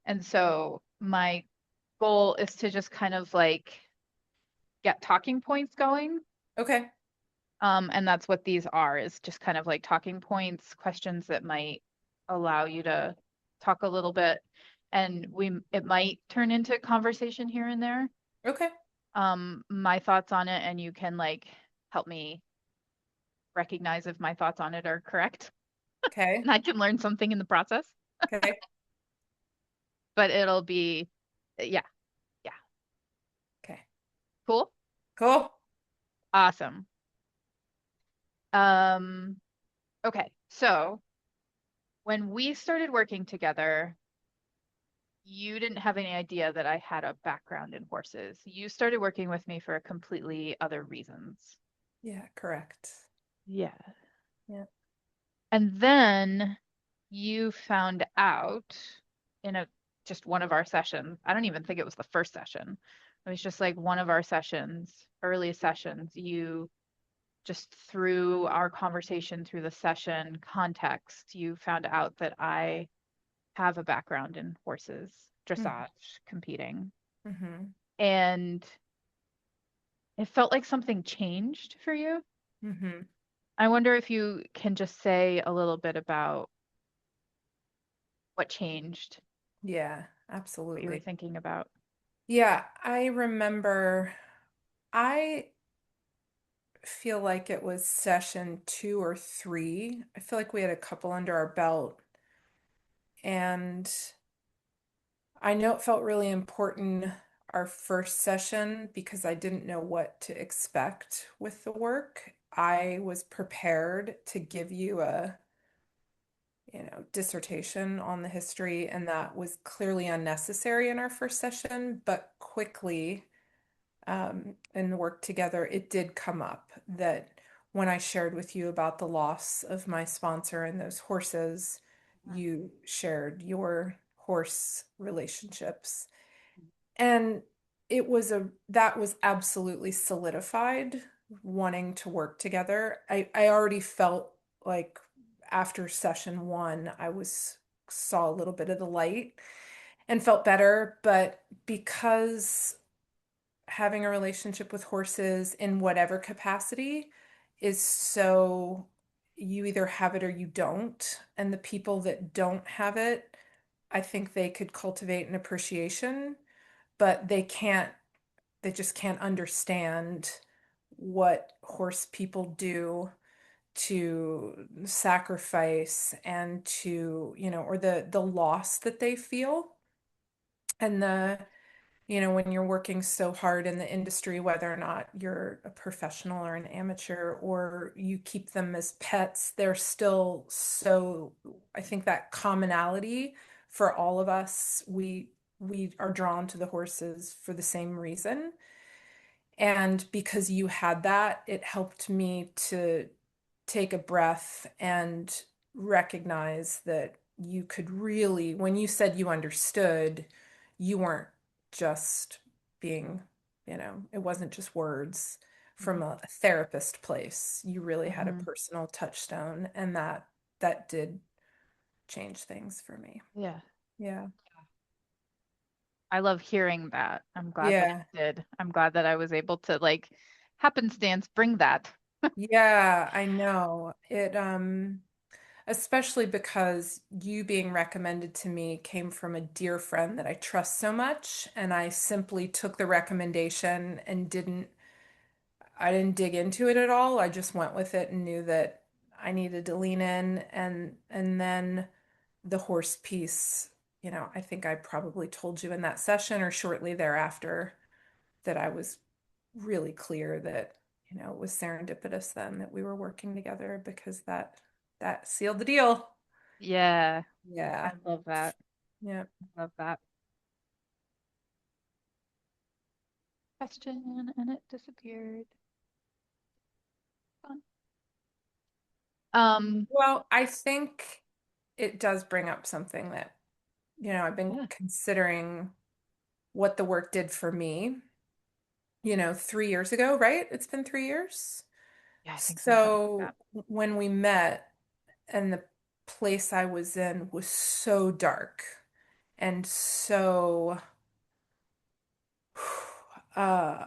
And so my goal is to just kind of like get talking points going. Okay. And that's what these are, is just kind of like talking points, questions that might allow you to talk a little bit. And it might turn into conversation here and there. Okay. My thoughts on it, and you can like help me recognize if my thoughts on it are correct. Okay. And I can learn something in the process. Okay. But it'll be, yeah, yeah. Okay. Cool. Cool. Awesome. Um, okay. So when we started working together, you didn't have any idea that I had a background in horses. You started working with me for completely other reasons. Yeah, correct. Yeah. Yeah. And then you found out in a just one of our sessions. I don't even think it was the first session. It was just like one of our sessions, early sessions. You just through our conversation through the session context, you found out that I have a background in horses, Mm-hmm. dressage, competing. Mm-hmm. And it felt like something changed for you. Mm-hmm. I wonder if you can just say a little bit about what changed, Yeah, what you were absolutely. thinking about. Yeah, I remember I feel like it was session 2 or 3. I feel like we had a couple under our belt. And I know it felt really important our first session because I didn't know what to expect with the work. I was prepared to give you a, dissertation on the history, and that was clearly unnecessary in our first session, but quickly in the work together, it did come up that when I shared with you about the loss of my sponsor and those horses, you shared your horse relationships. And that was absolutely solidified wanting to work together. I already felt like after session one, saw a little bit of the light and felt better, but because having a relationship with horses in whatever capacity is so you either have it or you don't. And the people that don't have it, I think they could cultivate an appreciation, but they just can't understand what horse people do to sacrifice and to, or the loss that they feel and when you're working so hard in the industry, whether or not you're a professional or an amateur, or you keep them as pets, they're still so, I think that commonality for all of us, we are drawn to the horses for the same reason. And because you had that, it helped me to take a breath and recognize that you could really, when you said you understood, you weren't just being, it wasn't just words from a therapist place. You really had a Mm-hmm. personal touchstone, and that did change things for me. Yeah. Yeah. I love hearing that. I'm glad that Yeah. it did. I'm glad that I was able to like happenstance bring that. Yeah, I know. Especially because you being recommended to me came from a dear friend that I trust so much, and I simply took the recommendation and I didn't dig into it at all. I just went with it and knew that I needed to lean in, and then the horse piece, I think I probably told you in that session or shortly thereafter that I was really clear that, it was serendipitous then that we were working together because that sealed the deal. Yeah, I Yeah. love that. Yeah. Love that. Question and it disappeared. Fun. Um, Well, I think it does bring up something that, I've been yeah. considering what the work did for me, 3 years ago, right? It's been 3 years. Yeah, I think sometime like So that. when we met and the place I was in was so dark And so uh,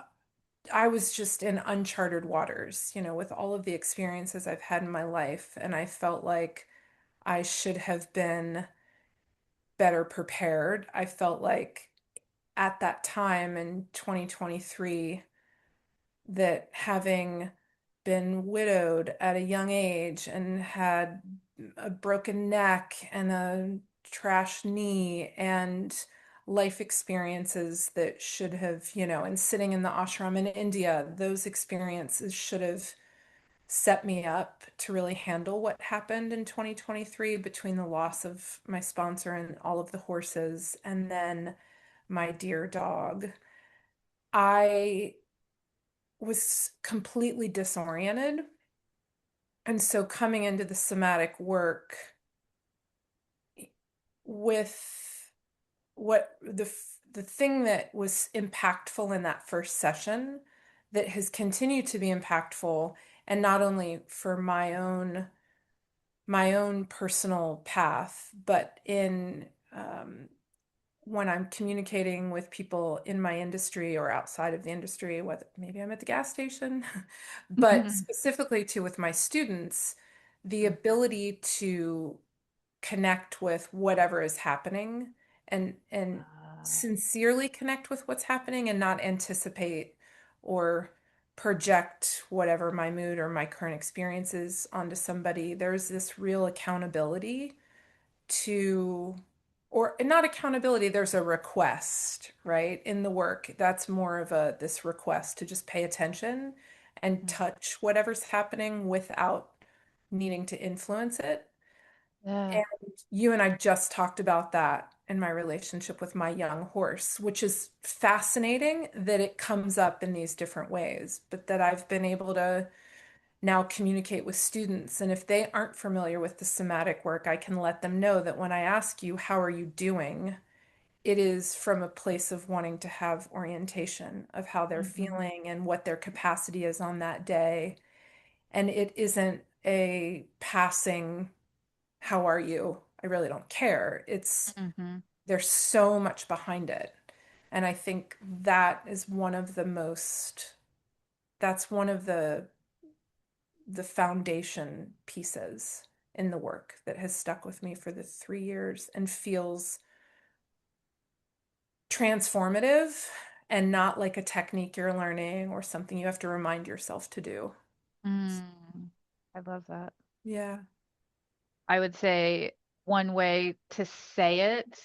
I was just in uncharted waters, with all of the experiences I've had in my life. And I felt like I should have been better prepared. I felt like at that time in 2023, that having been widowed at a young age and had a broken neck and a trash knee and life experiences that should have, and sitting in the ashram in India, those experiences should have set me up to really handle what happened in 2023 between the loss of my sponsor and all of the horses and then my dear dog. I was completely disoriented. And so coming into the somatic work with the thing that was impactful in that first session that has continued to be impactful, and not only for my own personal path, but in when I'm communicating with people in my industry or outside of the industry, whether maybe I'm at the gas station, but specifically too with my students, the ability to connect with whatever is happening and sincerely connect with what's happening and not anticipate or project whatever my mood or my current experience is onto somebody. There's this real accountability to, or not accountability, there's a request, right? In the work, that's more of this request to just pay attention and touch whatever's happening without needing to influence it. Yeah. And you and I just talked about that in my relationship with my young horse, which is fascinating that it comes up in these different ways, but that I've been able to now communicate with students. And if they aren't familiar with the somatic work, I can let them know that when I ask you, how are you doing? It is from a place of wanting to have orientation of how they're Mm-hmm. feeling and what their capacity is on that day. And it isn't a passing, how are you? I really don't care. Mm-hmm. There's so much behind it. And I think that is that's one of the foundation pieces in the work that has stuck with me for the 3 years and feels transformative and not like a technique you're learning or something you have to remind yourself to do. I love that. Yeah. I would say one way to say it,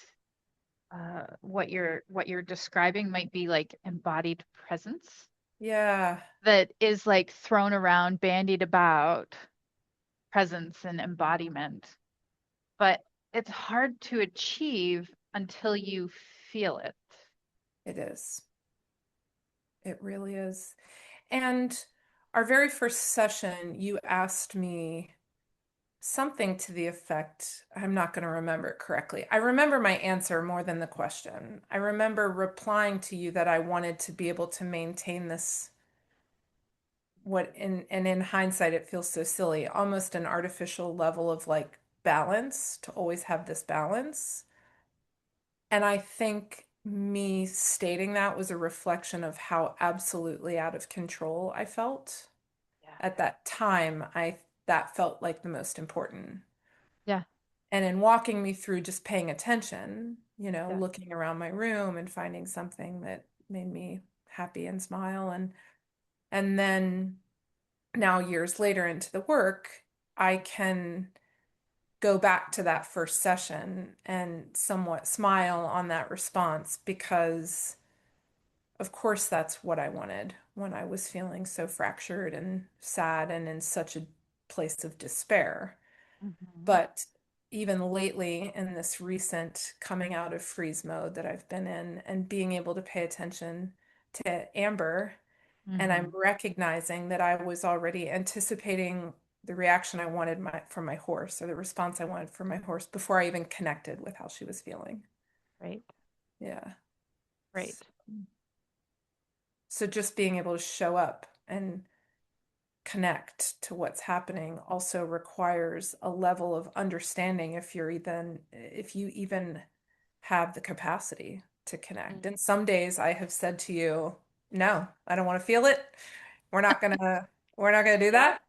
what you're describing might be like embodied presence Yeah, that is like thrown around, bandied about presence and embodiment. But it's hard to achieve until you feel it. it is. It really is. And our very first session, you asked me something to the effect, I'm not going to remember it correctly. I remember my answer more than the question. I remember replying to you that I wanted to be able to maintain this, what in and in hindsight it feels so silly, almost an artificial level of like balance, to always have this balance. And I think me stating that was a reflection of how absolutely out of control I felt. Yeah. At that time, I that felt like the most important. Yeah. And in walking me through just paying attention, Yeah. looking around my room and finding something that made me happy and smile, and then now years later into the work, I can go back to that first session and somewhat smile on that response because of course that's what I wanted when I was feeling so fractured and sad and in such a place of despair. Hmm. But even lately, in this recent coming out of freeze mode that I've been in, and being able to pay attention to Amber, and I'm Hmm. recognizing that I was already anticipating the reaction I wanted from my horse, or the response I wanted from my horse before I even connected with how she was feeling. Right. Yeah. Right. So just being able to show up and connect to what's happening also requires a level of understanding if you even have the capacity to connect. Mm. And some days I have said to you, no, I don't want to feel it. We're not gonna we're not gonna do Yeah. that.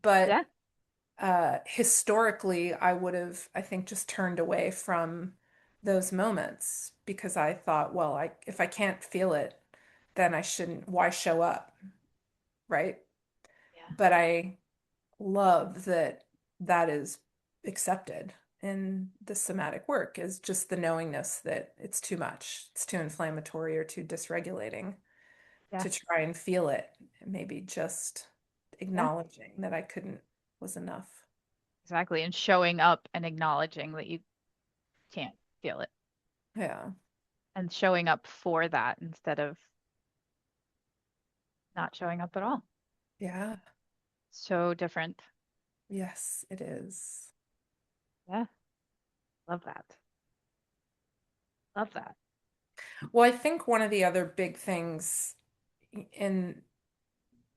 But Yeah. historically, I would have, I think, just turned away from those moments because I thought, well, if I can't feel it, then I shouldn't, why show up, right? Yeah. But I love that that is accepted in the somatic work is just the knowingness that it's too much, it's too inflammatory or too dysregulating Yeah. to try and feel it. Maybe just Yeah. acknowledging that I couldn't was enough. Exactly. And showing up and acknowledging that you can't feel it Yeah. and showing up for that instead of not showing up at all. Yeah. So different. Yes, it is. Yeah. Love that. Love that. Well, I think one of the other big things in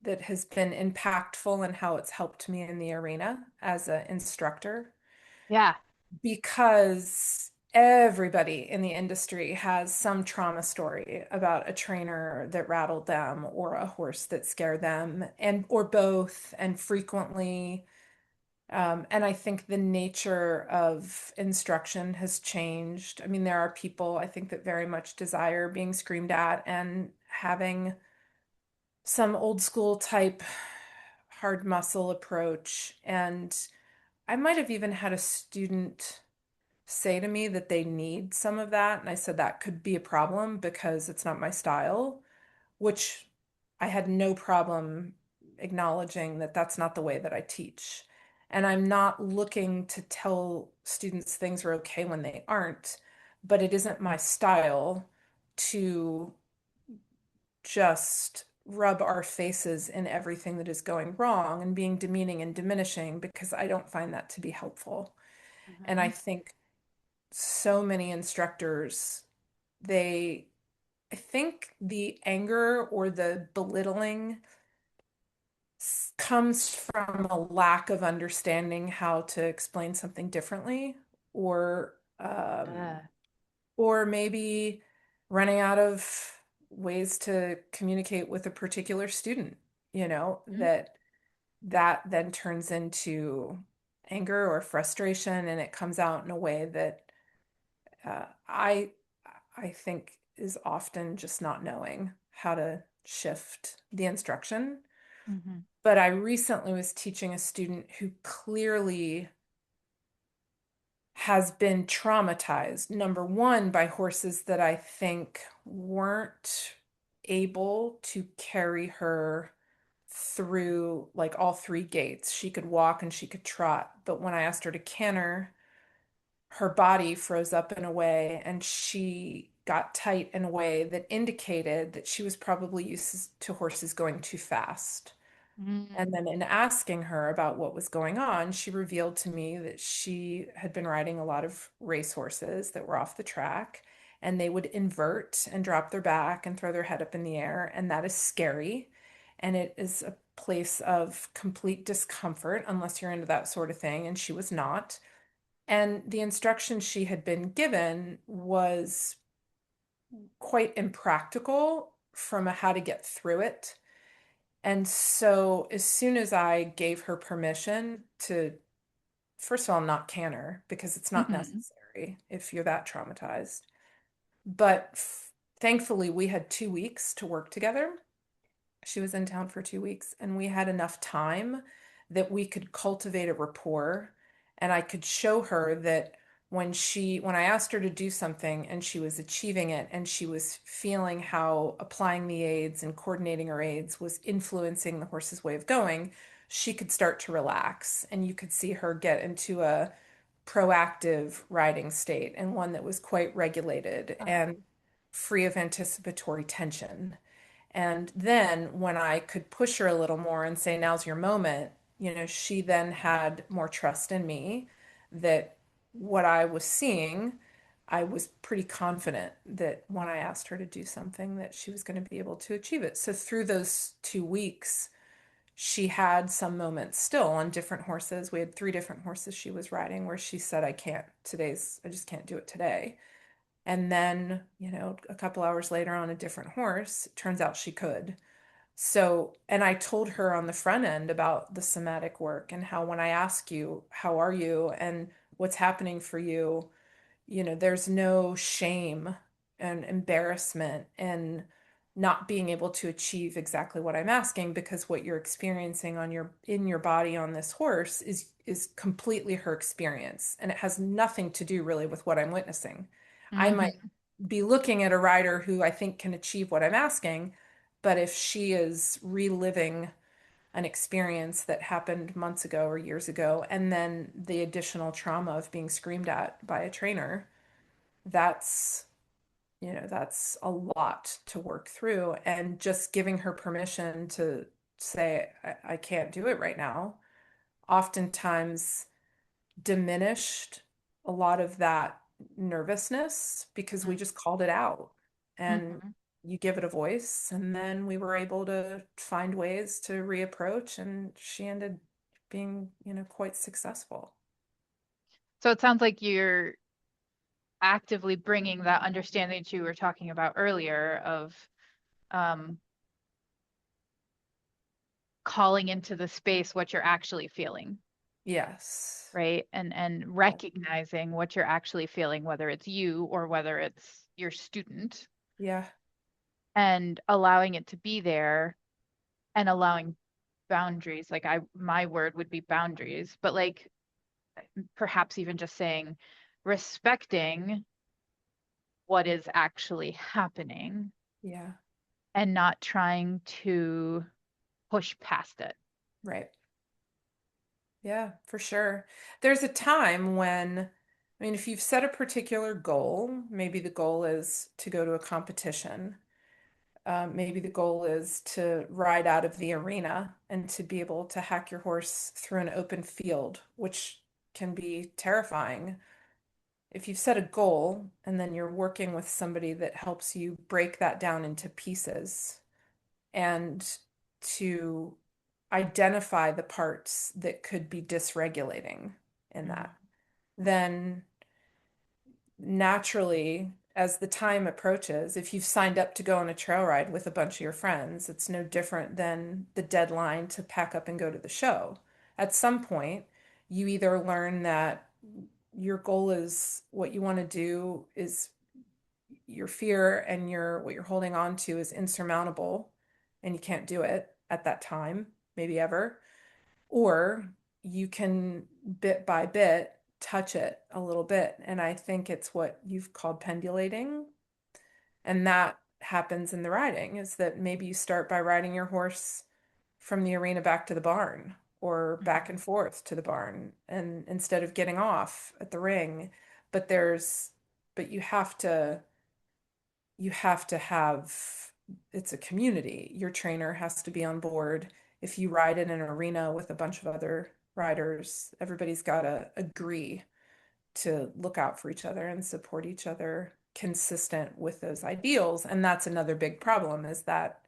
that has been impactful in how it's helped me in the arena as an instructor, Yeah. because everybody in the industry has some trauma story about a trainer that rattled them or a horse that scared them, and or both, and frequently. And I think the nature of instruction has changed. I mean, there are people I think that very much desire being screamed at and having some old school type hard muscle approach. And I might have even had a student say to me that they need some of that. And I said that could be a problem because it's not my style, which I had no problem acknowledging that that's not the way that I teach. And I'm not looking to tell students things are okay when they aren't, but it isn't my style to just rub our faces in everything that is going wrong and being demeaning and diminishing because I don't find that to be helpful. And I Hmm. think so many instructors, they, I think the anger or the belittling comes from a lack of understanding how to explain something differently, or Yeah. or maybe running out of ways to communicate with a particular student, Mhm. that then turns into anger or frustration, and it comes out in a way that I think is often just not knowing how to shift the instruction. Hmm. But I recently was teaching a student who clearly has been traumatized, number one, by horses that I think weren't able to carry her through like all three gaits. She could walk and she could trot, but when I asked her to canter, her body froze up in a way and she got tight in a way that indicated that she was probably used to horses going too fast. And Mm. then in asking her about what was going on, she revealed to me that she had been riding a lot of race horses that were off the track, and they would invert and drop their back and throw their head up in the air. And that is scary. And it is a place of complete discomfort unless you're into that sort of thing. And she was not. And the instruction she had been given was quite impractical from a how to get through it. And so as soon as I gave her permission to, first of all, not canter because it's not Hmm. necessary if you're that traumatized. But thankfully, we had 2 weeks to work together. She was in town for 2 weeks, and we had enough time that we could cultivate a rapport. And I could show her that when I asked her to do something and she was achieving it and she was feeling how applying the aids and coordinating her aids was influencing the horse's way of going, she could start to relax. And you could see her get into a proactive riding state and one that was quite regulated Uh, and free of anticipatory tension. And then when I could push her a little more and say, now's your moment, she then had more trust in me that what I was seeing, I was pretty confident that when I asked her to do something, that she was going to be able to achieve it. So through those 2 weeks, she had some moments still on different horses. We had 3 different horses she was riding where she said, I just can't do it today. And then, a couple hours later on a different horse, it turns out she could. So, and I told her on the front end about the somatic work and how when I ask you, how are you and what's happening for you, there's no shame and embarrassment and not being able to achieve exactly what I'm asking because what you're experiencing on your in your body on this horse is completely her experience and it has nothing to do really with what I'm witnessing. I might Hmm. be looking at a rider who I think can achieve what I'm asking, but if she is reliving an experience that happened months ago or years ago, and then the additional trauma of being screamed at by a trainer, that's, that's a lot to work through. And just giving her permission to say, I can't do it right now, oftentimes diminished a lot of that nervousness because we just called it out and Hmm. you give it a voice. And then we were able to find ways to reapproach, and she ended being, quite successful. So it sounds like you're actively bringing that understanding that you were talking about earlier of um, calling into the space what you're actually feeling, Yes. right? And recognizing what you're actually feeling, whether it's you or whether it's your student, Yeah. and allowing it to be there and allowing boundaries. Like my word would be boundaries, but like perhaps even just saying respecting what is actually happening Yeah. and not trying to push past it. Right. Yeah, for sure. There's a time when, I mean, if you've set a particular goal, maybe the goal is to go to a competition. Maybe the goal is to ride out of the arena and to be able to hack your horse through an open field, which can be terrifying. If you've set a goal and then you're working with somebody that helps you break that down into pieces and to identify the parts that could be dysregulating in that, Mhm. then naturally, as the time approaches, if you've signed up to go on a trail ride with a bunch of your friends, it's no different than the deadline to pack up and go to the show. At some point, you either learn that your goal is what you want to do is your fear and your what you're holding on to is insurmountable and you can't do it at that time, maybe ever, or you can bit by bit touch it a little bit. And I think it's what you've called pendulating. And that happens in the riding is that maybe you start by riding your horse from the arena back to the barn or back Mhm. and forth to the barn and instead of getting off at the ring. But there's but you have to have it's a community. Your trainer has to be on board. If you ride in an arena with a bunch of other riders, everybody's got to agree to look out for each other and support each other consistent with those ideals. And that's another big problem is that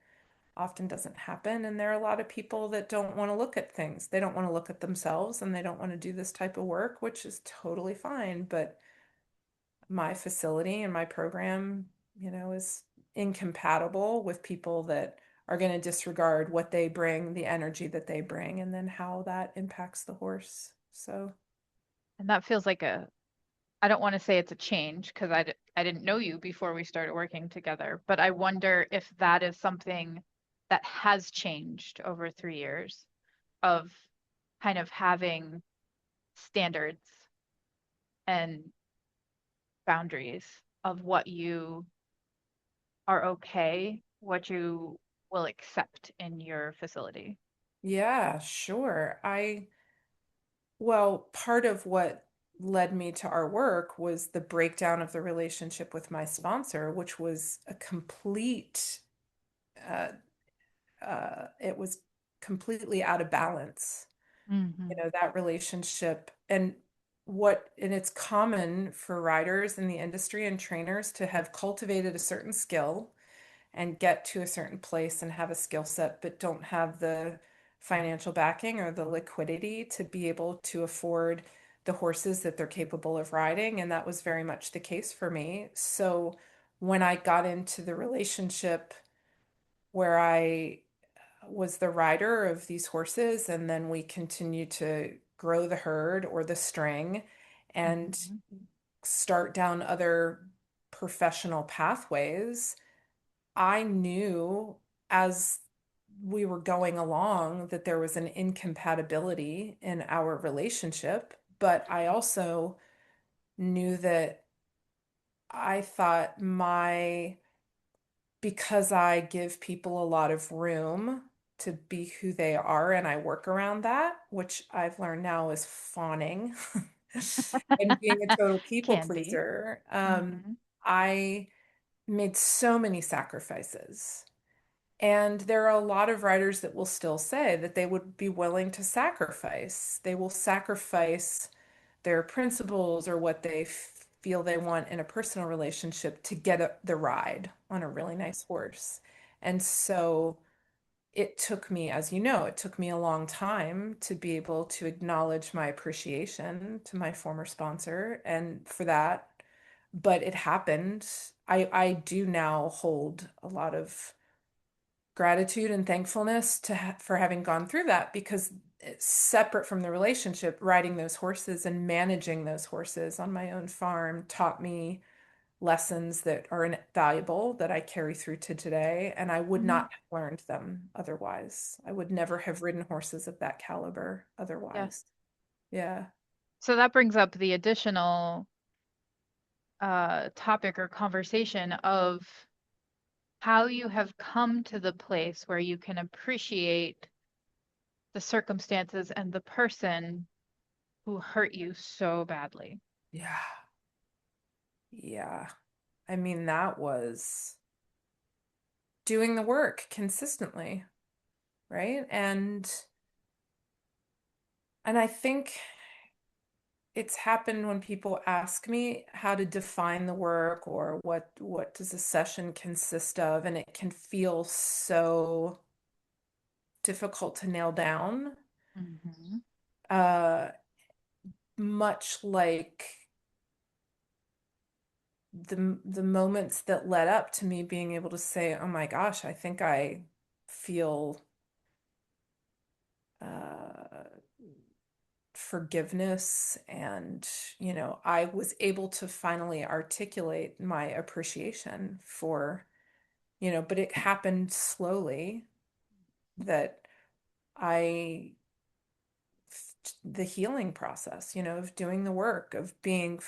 often doesn't happen. And there are a lot of people that don't want to look at things. They don't want to look at themselves and they don't want to do this type of work, which is totally fine. But my facility and my program, is incompatible with people that are going to disregard what they bring, the energy that they bring, and then how that impacts the horse. So, And that feels like I don't want to say it's a change because I didn't know you before we started working together, but I wonder if that is something that has changed over 3 years of kind of having standards and boundaries of what you are okay, what you will accept in your facility. yeah, sure. Well, part of what led me to our work was the breakdown of the relationship with my sponsor, which was a complete, uh, it was completely out of balance, Hmm. that relationship. And it's common for riders in the industry and trainers to have cultivated a certain skill and get to a certain place and have a skill set, but don't have the financial backing or the liquidity to be able to afford the horses that they're capable of riding, and that was very much the case for me. So when I got into the relationship where I was the rider of these horses, and then we continued to grow the herd or the string and Mhm. start down other professional pathways, I knew as we were going along that there was an incompatibility in our relationship, but I also knew that I thought because I give people a lot of room to be who they are and I work around that, which I've learned now is fawning and being a total people Can be. pleaser. Hmm. I made so many sacrifices. And there are a lot of writers that will still say that they would be willing to sacrifice. They will sacrifice their principles or what they feel they want in a personal relationship to get the ride on a really nice horse. And so it took me, as you know, it took me a long time to be able to acknowledge my appreciation to my former sponsor and for that. But it happened. I do now hold a lot of gratitude and thankfulness for having gone through that because it's separate from the relationship. Riding those horses and managing those horses on my own farm taught me lessons that are valuable that I carry through to today, and I would Hmm. not have learned them otherwise. I would never have ridden horses of that caliber Yeah. otherwise. Yeah. So that brings up the additional topic or conversation of how you have come to the place where you can appreciate the circumstances and the person who hurt you so badly. Yeah. Yeah. I mean, that was doing the work consistently, right? And I think it's happened when people ask me how to define the work or what does a session consist of, and it can feel so difficult to nail down. Hmm. Uh, much like the moments that led up to me being able to say, "Oh my gosh, I think I feel uh, forgiveness," and I was able to finally articulate my appreciation for but it happened slowly that I, the healing process, of doing the work, of being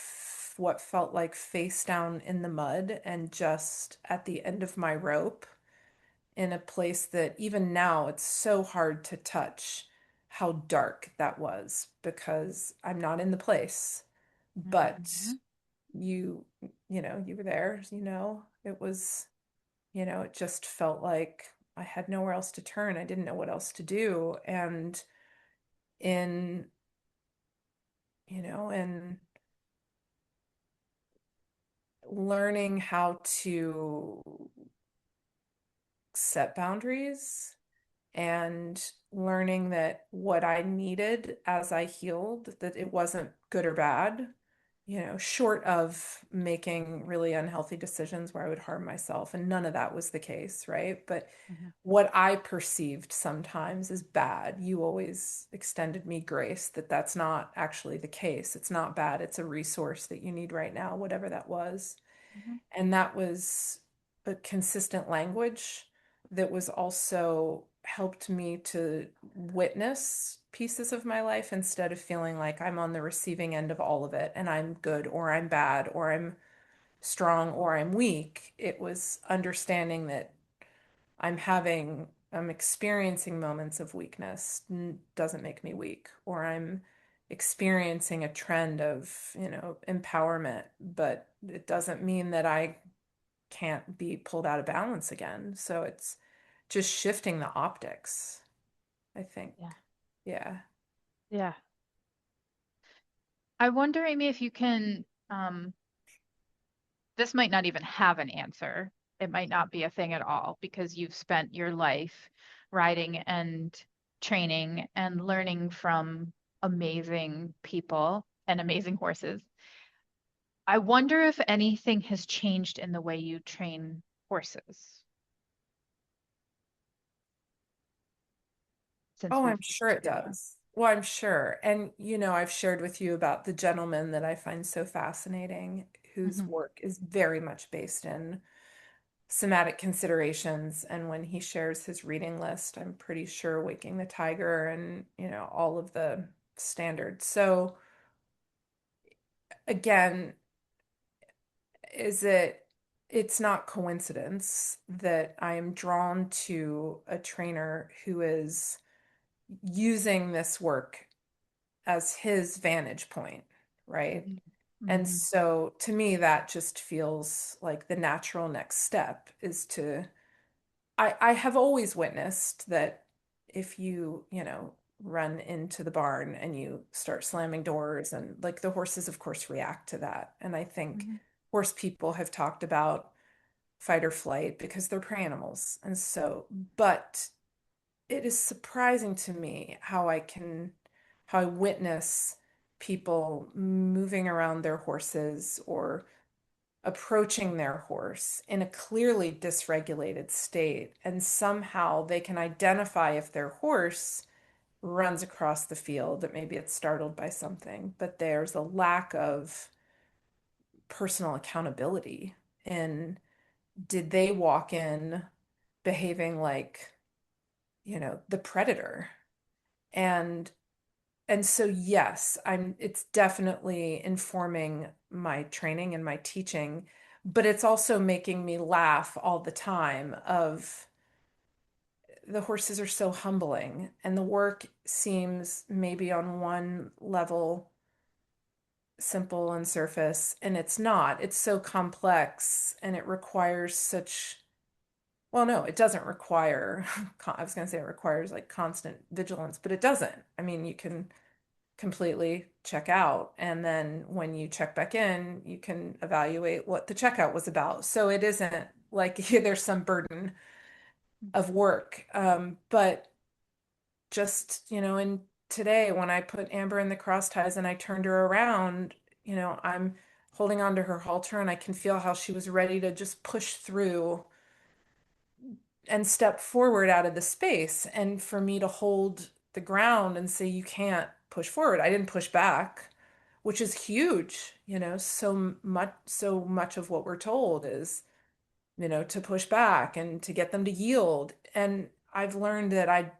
what felt like face down in the mud and just at the end of my rope in a place that even now it's so hard to touch how dark that was because I'm not in the place. But Hmm. you, you were there, it was it just felt like I had nowhere else to turn. I didn't know what else to do. And in, and learning how to set boundaries and learning that what I needed as I healed, that it wasn't good or bad, short of making really unhealthy decisions where I would harm myself. And none of that was the case, right? But Hmm. what I perceived sometimes as bad, you always extended me grace that that's not actually the case. It's not bad. It's a resource that you need right now, whatever that was. Hmm. And that was a consistent language that was also helped me to witness pieces of my life instead of feeling like I'm on the receiving end of all of it and I'm good or I'm bad or I'm strong or I'm weak. It was understanding that I'm experiencing moments of weakness doesn't make me weak, or I'm experiencing a trend of, empowerment, but it doesn't mean that I can't be pulled out of balance again. So it's just shifting the optics, I think. Yeah. Yeah. Yeah. I wonder, Amy, if you can, this might not even have an answer. It might not be a thing at all because you've spent your life riding and training and learning from amazing people and amazing horses. I wonder if anything has changed in the way you train horses since Oh, we've I'm sure worked it together. does. Well, I'm sure. And, I've shared with you about the gentleman that I find so fascinating, whose Hmm. work is very much based in somatic considerations. And when he shares his reading list, I'm pretty sure Waking the Tiger and, all of the standards. So, again, is it's not coincidence that I am drawn to a trainer who is using this work as his vantage point, right? And Hmm. so to me, that just feels like the natural next step is to, I have always witnessed that if you run into the barn and you start slamming doors and like the horses, of course, react to that. And I think Hmm. horse people have talked about fight or flight because they're prey animals. And so, but it is surprising to me how I witness people moving around their horses or approaching their horse in a clearly dysregulated state, and somehow they can identify if their horse runs across the field, that maybe it's startled by something, but there's a lack of personal accountability in did they walk in behaving like, the predator? And And so, yes, it's definitely informing my training and my teaching, but it's also making me laugh all the time of the horses are so humbling and the work seems maybe on one level simple and surface, and it's not. It's so complex and it requires well, no, it doesn't require, I was going to say it requires like constant vigilance, but it doesn't. I mean, you can completely check out. And then when you check back in, you can evaluate what the checkout was about. So it isn't like there's some burden of work. But just, and today when I put Amber in the cross ties and I turned her around, I'm holding on to her halter and I can feel how she was ready to just push through and step forward out of the space. And for me to hold the ground and say, you can't push forward. I didn't push back, which is huge. So much of what we're told is, to push back and to get them to yield. And I've learned that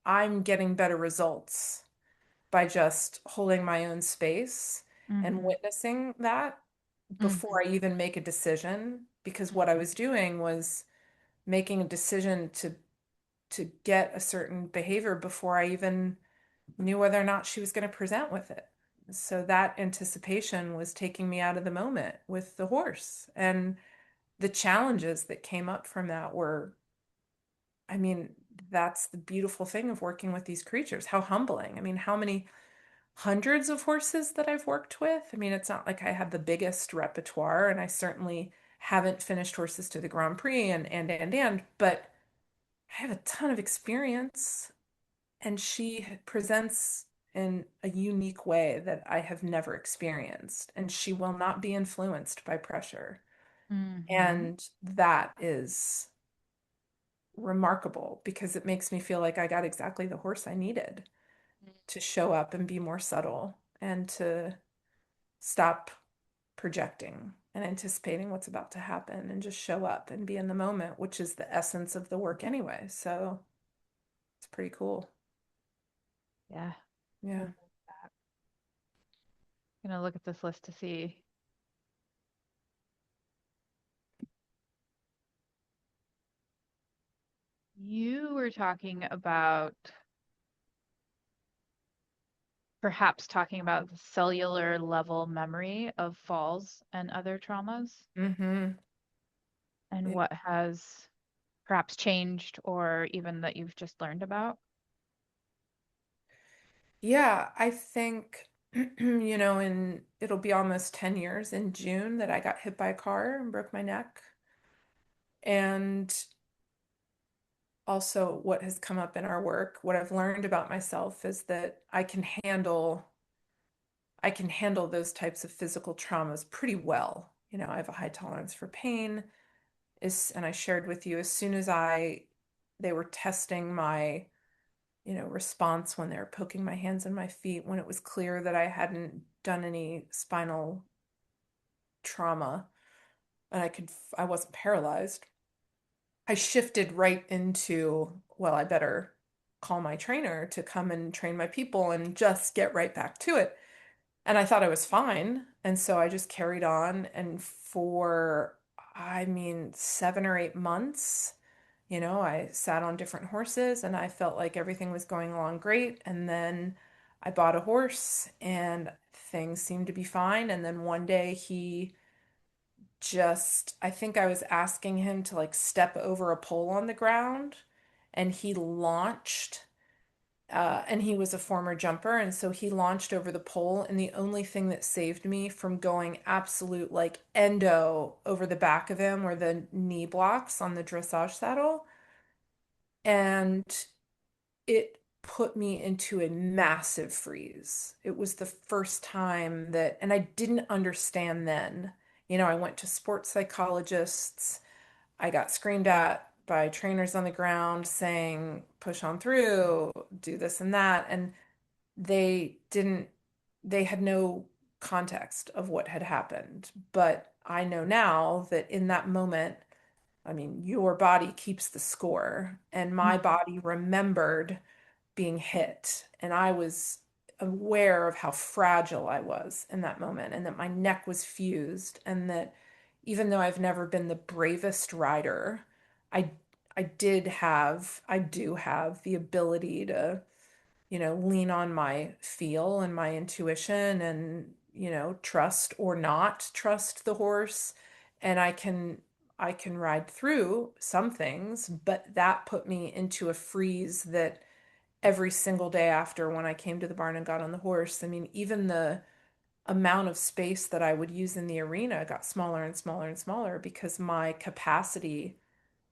I'm getting better results by just holding my own space and Hmm. witnessing that Hmm. before I even make a decision. Because what I was doing was making a decision to get a certain behavior before I even knew whether or not she was going to present with it. So that anticipation was taking me out of the moment with the horse. And the challenges that came up from that were, I mean, that's the beautiful thing of working with these creatures. How humbling. I mean, how many hundreds of horses that I've worked with? I mean, it's not like I have the biggest repertoire, and I certainly haven't finished horses to the Grand Prix but I have a ton of experience, and she presents in a unique way that I have never experienced, and she will not be influenced by pressure. Hmm. And that is remarkable because it makes me feel like I got exactly the horse I needed to show up and be more subtle and to stop projecting and anticipating what's about to happen and just show up and be in the moment, which is the essence of the work anyway. So it's pretty cool. Yeah. I Yeah. love that. Gonna look at this list to see. You were talking about perhaps talking about the cellular level memory of falls and other traumas Mm-hmm. and what has perhaps changed or even that you've just learned about. Yeah, I think, in it'll be almost 10 years in June that I got hit by a car and broke my neck. And also, what has come up in our work, what I've learned about myself is that I can handle I can handle those types of physical traumas pretty well. I have a high tolerance for pain. And I shared with you, as soon as they were testing my, response when they were poking my hands and my feet, when it was clear that I hadn't done any spinal trauma and I wasn't paralyzed, I shifted right into, well, I better call my trainer to come and train my people and just get right back to it. And I thought I was fine. And so I just carried on. And for, I mean, 7 or 8 months, I sat on different horses and I felt like everything was going along great. And then I bought a horse and things seemed to be fine. And then one day I think I was asking him to like step over a pole on the ground and he launched. And he was a former jumper, and so he launched over the pole. And the only thing that saved me from going absolute like endo over the back of him were the knee blocks on the dressage saddle. And it put me into a massive freeze. It was the first time and I didn't understand then. I went to sports psychologists. I got screamed at by trainers on the ground saying, push on through, do this and that. And they didn't, they had no context of what had happened. But I know now that in that moment, I mean, your body keeps the score, and my Mhm. body remembered being hit. And I was aware of how fragile I was in that moment, and that my neck was fused, and that even though I've never been the bravest rider, I I do have the ability to, lean on my feel and my intuition and, trust or not trust the horse. And I can ride through some things, but that put me into a freeze that every single day after, when I came to the barn and got on the horse, I mean, even the amount of space that I would use in the arena got smaller and smaller and smaller because my capacity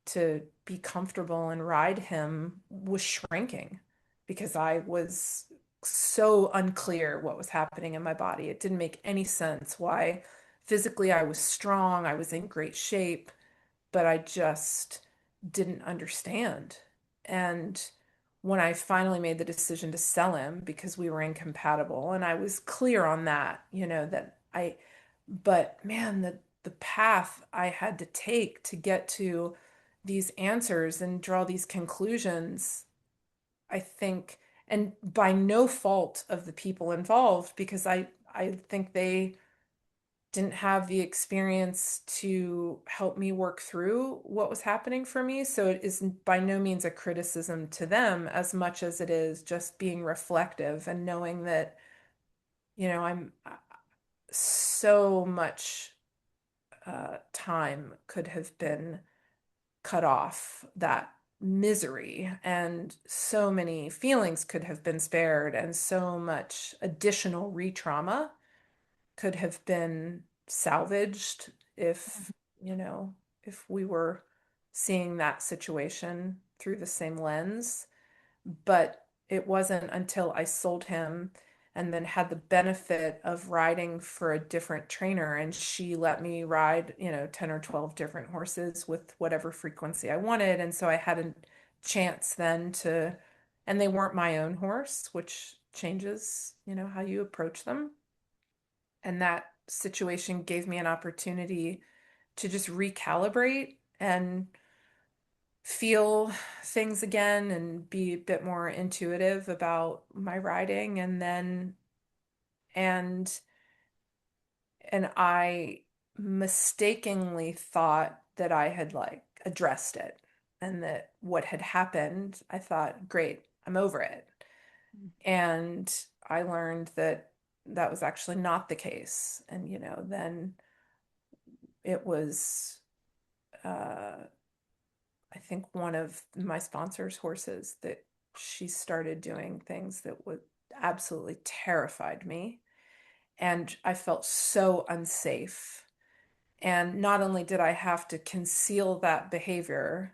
to be comfortable and ride him was shrinking because I was so unclear what was happening in my body. It didn't make any sense why physically I was strong, I was in great shape, but I just didn't understand. And when I finally made the decision to sell him because we were incompatible, and I was clear on that, but man, the path I had to take to get to these answers and draw these conclusions, I think, and by no fault of the people involved, because I think they didn't have the experience to help me work through what was happening for me. So it is by no means a criticism to them as much as it is just being reflective and knowing that, I'm so much time could have been cut off, that misery, and so many feelings could have been spared, and so much additional re-trauma could have been salvaged if, you know, if we were seeing that situation through the same lens. But it wasn't until I sold him and then had the benefit of riding for a different trainer, and she let me ride, 10 or 12 different horses with whatever frequency I wanted. And so I had a chance then and they weren't my own horse, which changes, how you approach them. And that situation gave me an opportunity to just recalibrate and feel things again and be a bit more intuitive about my writing. And and I mistakenly thought that I had like addressed it, and that what had happened, I thought, great, I'm over it. And I learned that that was actually not the case. And then it was, I think, one of my sponsor's horses that she started doing things that would absolutely terrified me. And I felt so unsafe. And not only did I have to conceal that behavior,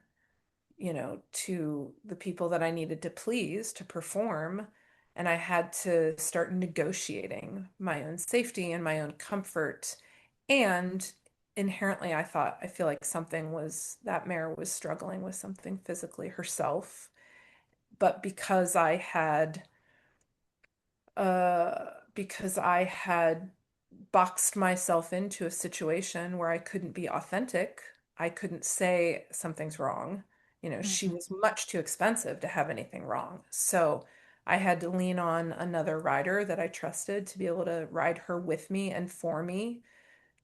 to the people that I needed to please to perform, and I had to start negotiating my own safety and my own comfort. And inherently, I feel like that mare was struggling with something physically herself. But because I had boxed myself into a situation where I couldn't be authentic. I couldn't say something's wrong. She Mhm. was much too expensive to have anything wrong. So I had to lean on another rider that I trusted to be able to ride her with me and for me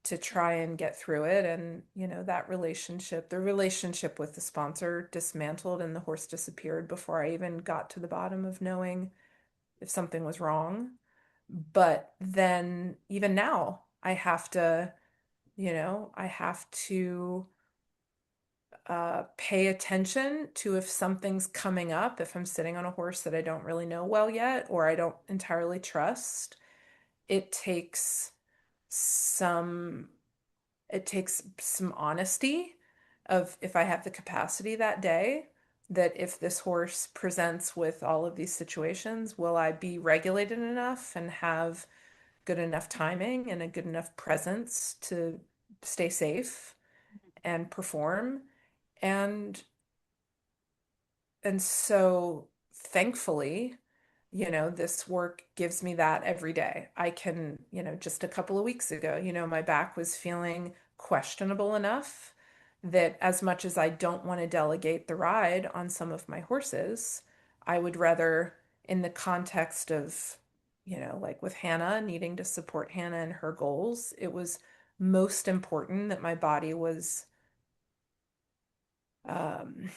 to try and get through it. And, the relationship with the sponsor dismantled and the horse disappeared before I even got to the bottom of knowing if something was wrong. But then even now, I have to pay attention to if something's coming up, if I'm sitting on a horse that I don't really know well yet, or I don't entirely trust. It takes some it takes some honesty of if I have the capacity that day, that if this horse presents with all of these situations, will I be regulated enough and have good enough timing and a good enough presence to stay safe and perform. And so thankfully, this work gives me that every day. I can, just a couple of weeks ago, my back was feeling questionable enough that as much as I don't want to delegate the ride on some of my horses, I would rather, in the context of, like with Hannah, needing to support Hannah and her goals, it was most important that my body was um,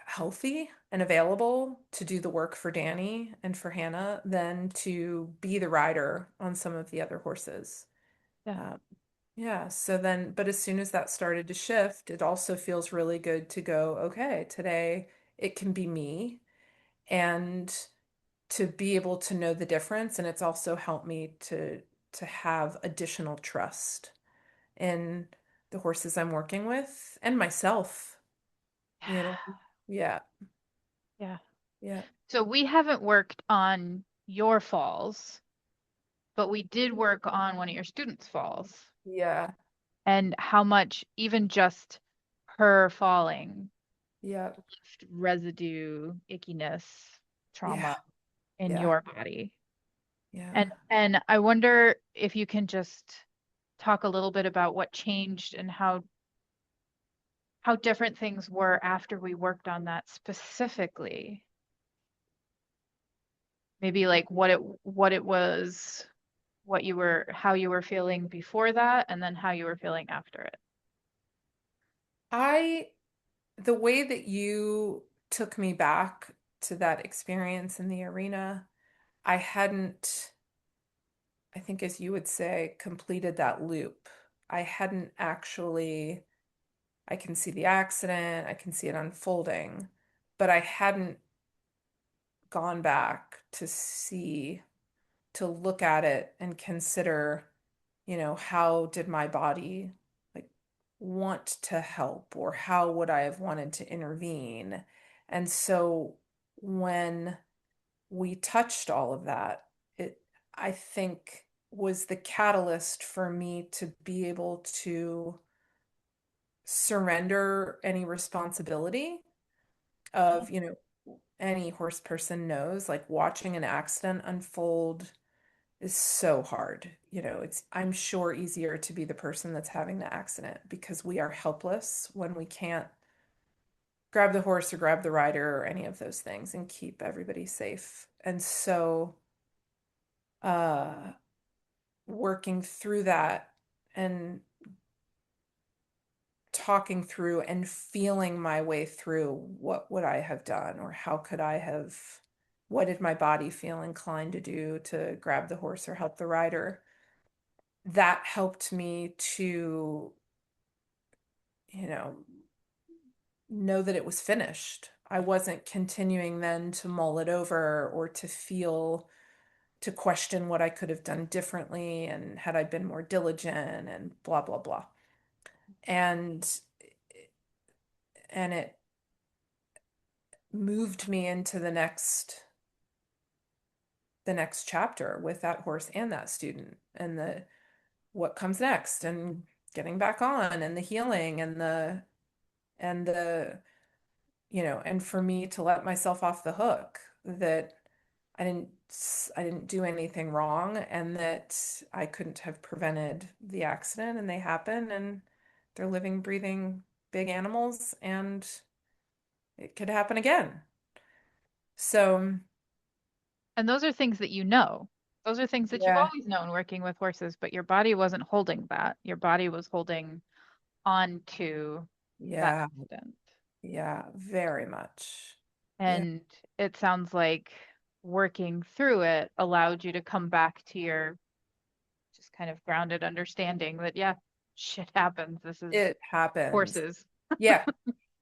healthy and available to do the work for Danny and for Hannah than to be the rider on some of the other horses. Yeah. Um, yeah, so then, but as soon as that started to shift, it also feels really good to go, okay, today it can be me and to be able to know the difference. And it's also helped me to have additional trust in the horses I'm working with and myself, you know. Yeah, Yeah. yeah. So we haven't worked on your falls, but we did work on one of your students' falls Yeah, and how much even just her falling yeah, left residue, ickiness, yeah, trauma in yeah, your body. yeah. And I wonder if you can just talk a little bit about what changed and how different things were after we worked on that specifically. Maybe like what it was, how you were feeling before that, and then how you were feeling after it. I, the way that you took me back to that experience in the arena, I hadn't, I think as you would say, completed that loop. I hadn't actually, I can see the accident, I can see it unfolding, but I hadn't gone back to look at it and consider, how did my body like want to help, or how would I have wanted to intervene? And so when we touched all of that, it, I think, was the catalyst for me to be able to surrender any responsibility of, any horse person knows, like watching an accident unfold is so hard. It's, I'm sure, easier to be the person that's having the accident because we are helpless when we can't grab the horse or grab the rider or any of those things and keep everybody safe. And so, uh, working through that and talking through and feeling my way through what would I have done, or how could I have, what did my body feel inclined to do to grab the horse or help the rider? That helped me to, you know that it was finished. I wasn't continuing then to mull it over or to question what I could have done differently and had I been more diligent and blah blah blah. And it moved me into the next the next chapter with that horse and that student, and the what comes next, and getting back on, and the healing, and the and for me to let myself off the hook that I didn't I didn't do anything wrong, and that I couldn't have prevented the accident, and they happen, and they're living, breathing big animals, and it could happen again. So, And those are things that you know. Those are things that you've yeah, always known working with horses, but your body wasn't holding that. Your body was holding on to that yeah, accident. yeah, very much. Yeah, And it sounds like working through it allowed you to come back to your just kind of grounded understanding that, yeah, shit happens. This is it happens. horses. Yeah.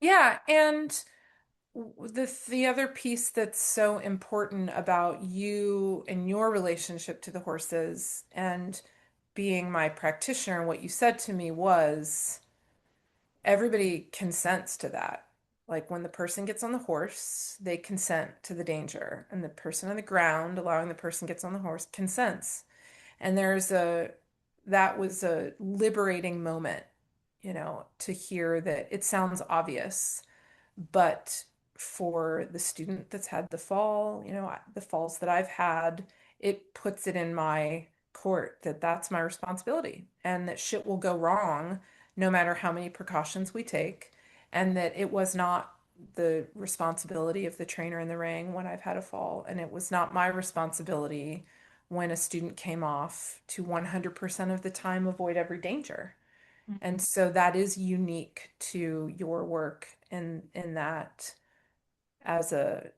Yeah, and the other piece that's so important about you and your relationship to the horses and being my practitioner, and what you said to me was everybody consents to that. Like when the person gets on the horse, they consent to the danger, and the person on the ground, allowing the person gets on the horse, consents. And that was a liberating moment, to hear that it sounds obvious, but for the student that's had the fall, the falls that I've had, it puts it in my court that that's my responsibility, and that shit will go wrong no matter how many precautions we take, and that it was not the responsibility of the trainer in the ring when I've had a fall, and it was not my responsibility when a student came off to 100% of the time avoid every danger. And Mhm. so that is unique to your work in that, as a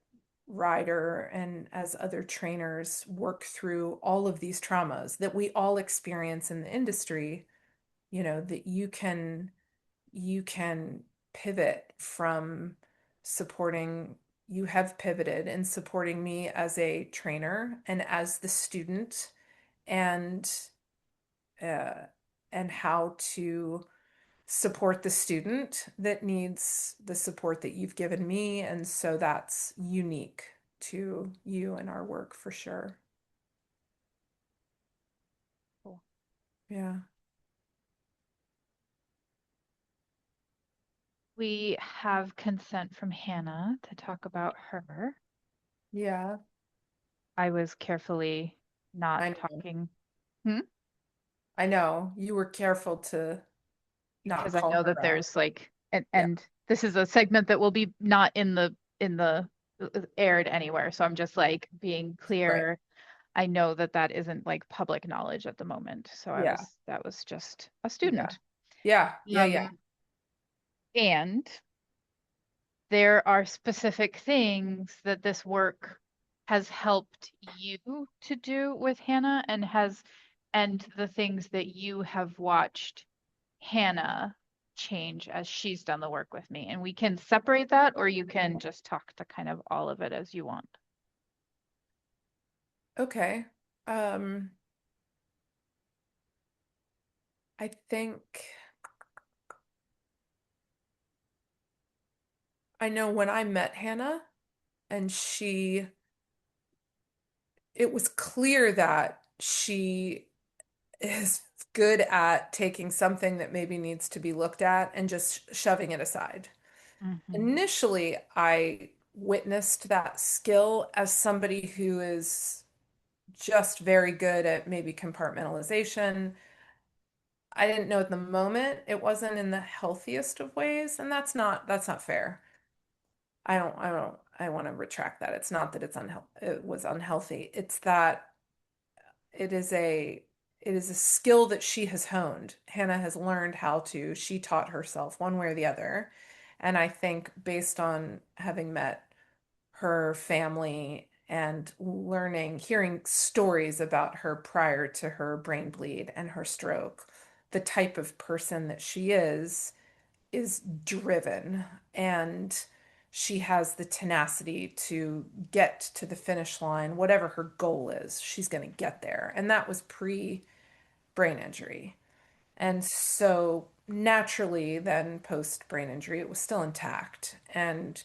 rider and as other trainers work through all of these traumas that we all experience in the industry, that you can pivot from supporting you have pivoted in supporting me as a trainer and as the student, and uh, and how to support the student that needs the support that you've given me. And so that's unique to you and our work for sure. Cool. Yeah. We have consent from Hannah to talk about her. Yeah. I was carefully not I know. talking. Hmm? I know. You were careful to not Because I call know that her out. there's like Yeah. and this is a segment that will be not in the aired anywhere. So I'm just like being Right. clear. I know that that isn't like public knowledge at the moment. So Yeah. that was just a Yeah. student. Yeah. Yeah. Yeah. Um, and there are specific things that this work has helped you to do with Hannah and the things that you have watched Hannah change as she's done the work with me. And we can separate that, or you can just talk to kind of all of it as you want. Okay. Um, I think I know when I met Hannah, and it was clear that she is good at taking something that maybe needs to be looked at and just shoving it aside. Hmm. Initially, I witnessed that skill as somebody who is just very good at maybe compartmentalization. I didn't know at the moment it wasn't in the healthiest of ways, and that's not fair. I want to retract that. It's not that it was unhealthy. It's that it is a it is a skill that she has honed. Hannah has learned how to, she taught herself one way or the other. And I think based on having met her family and hearing stories about her prior to her brain bleed and her stroke, the type of person that she is driven, and she has the tenacity to get to the finish line. Whatever her goal is, she's going to get there. And that was pre brain injury. And so then post brain injury, it was still intact. And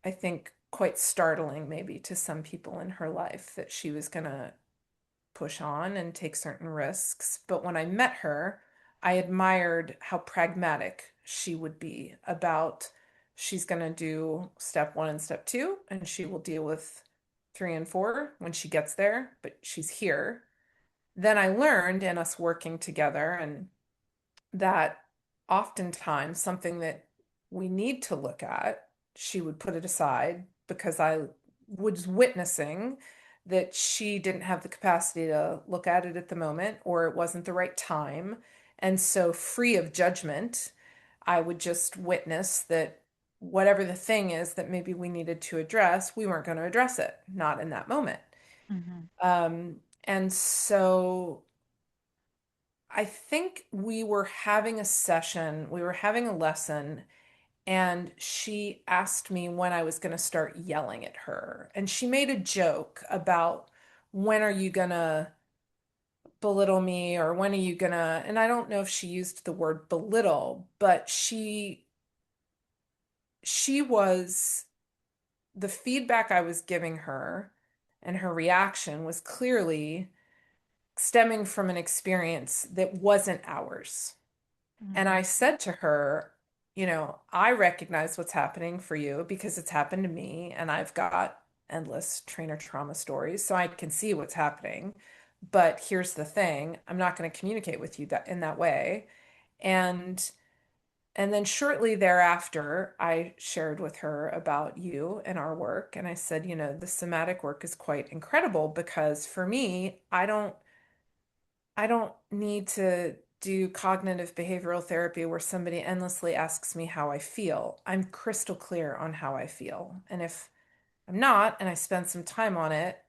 I think quite startling maybe to some people in her life that she was going to push on and take certain risks. But when I met her, I admired how pragmatic she would be about she's going to do step one and step two, and she will deal with three and four when she gets there, but she's here. Then I learned in us working together and that oftentimes something that we need to look at, she would put it aside because I was witnessing that she didn't have the capacity to look at it at the moment or it wasn't the right time. And so, free of judgment, I would just witness that whatever the thing is that maybe we needed to address, we weren't going to address it, not in that moment. Hmm. And so I think we were having a session, we were having a lesson, and she asked me when I was going to start yelling at her. And she made a joke about when are you going to belittle me or when are you going to, and I don't know if she used the word belittle, but she was the feedback I was giving her and her reaction was clearly stemming from an experience that wasn't ours. And I said to her, I recognize what's happening for you because it's happened to me, and I've got endless trainer trauma stories, so I can see what's happening. But here's the thing, I'm not going to communicate with you that in that way. And and then shortly thereafter, I shared with her about you and our work, and I said, the somatic work is quite incredible because for me, I don't need to do cognitive behavioral therapy where somebody endlessly asks me how I feel. I'm crystal clear on how I feel. And if I'm not, and I spend some time on it,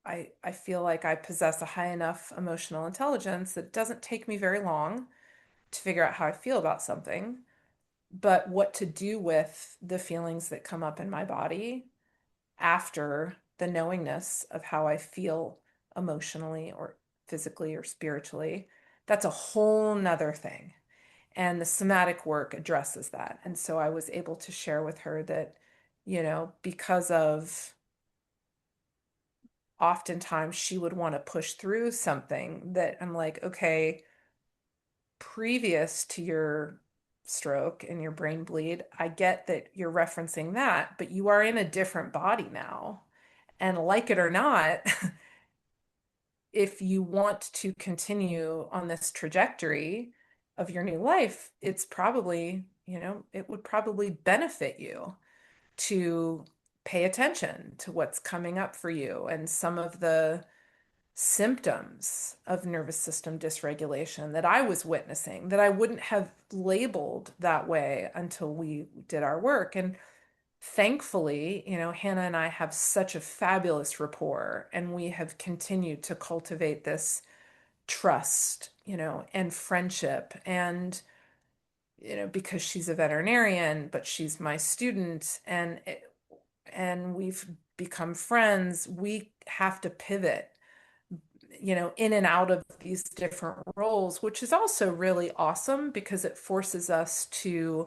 I feel like I possess a high enough emotional intelligence that it doesn't take me very long to figure out how I feel about something. But what to do with the feelings that come up in my body after the knowingness of how I feel emotionally or physically or spiritually, that's a whole nother thing. And the somatic work addresses that. And so I was able to share with her that, because of oftentimes she would want to push through something that I'm like, okay, previous to your stroke and your brain bleed, I get that you're referencing that, but you are in a different body now. And like it or not, if you want to continue on this trajectory of your new life, it's probably, it would probably benefit you to pay attention to what's coming up for you and some of the symptoms of nervous system dysregulation that I was witnessing that I wouldn't have labeled that way until we did our work. And thankfully, Hannah and I have such a fabulous rapport, and we have continued to cultivate this trust, and friendship. And, because she's a veterinarian, but she's my student, and we've become friends, we have to pivot, in and out of these different roles, which is also really awesome because it forces us to